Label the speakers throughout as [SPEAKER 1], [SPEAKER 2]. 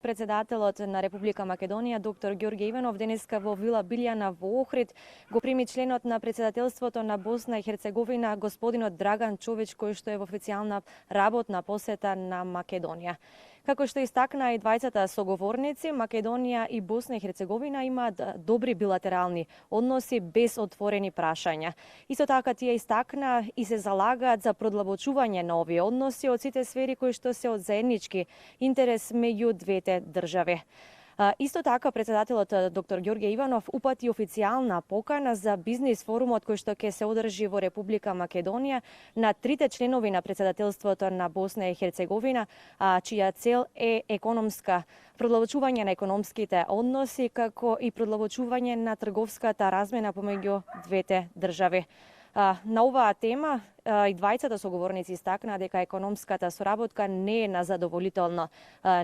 [SPEAKER 1] председателот на Република Македонија, доктор Ѓорѓе Иванов, денеска во Вила Билјана во Охрид го прими членот на председателството на Босна и Херцеговина, господинот Драган Човеч, кој што е во официјална работна посета на Македонија. Како што истакна и двајцата соговорници, Македонија и Босна и Херцеговина имаат добри билатерални односи без отворени прашања. Исто така тие истакна и се залагаат за продлабочување на овие односи од сите сфери кои што се од заеднички интерес меѓу двете држави. Исто така, председателот доктор Ѓорѓе Иванов упати официјална покана за бизнис форумот кој што ќе се одржи во Република Македонија на трите членови на председателството на Босна и Херцеговина, чија цел е продлабочување на економските односи, како и продлабочување на трговската размена помеѓу двете држави. На оваа тема и двајцата соговорници истакна дека економската соработка не е на задоволително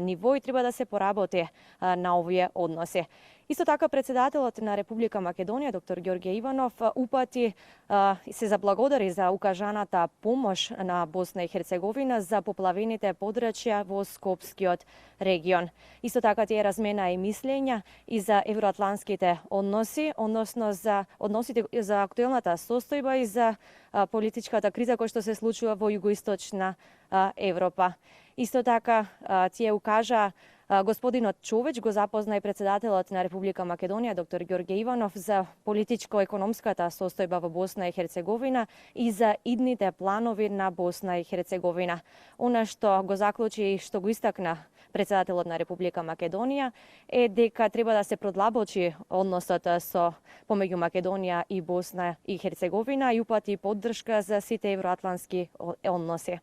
[SPEAKER 1] ниво и треба да се поработи на овие односи. Исто така, председателот на Република Македонија, доктор Ѓорѓе Иванов, упати и се заблагодари за укажаната помош на Босна и Херцеговина за поплавените подрачја во Скопскиот регион. Исто така тие размена и мислења и за евроатланските односи, односно за односите за актуелната состојба и за политичката криза која што се случува во југоисточна Европа. Исто така тие укажа господинот Човеч го запозна и председателот на Република Македонија, доктор Ѓорѓе Иванов, за политичко-економската состојба во Босна и Херцеговина и за идните планови на Босна и Херцеговина. Она што го заклучи и што го истакна председателот на Република Македонија е дека треба да се продлабочи односот помеѓу Македонија и Босна и Херцеговина и упати поддршка за сите евроатлански односи.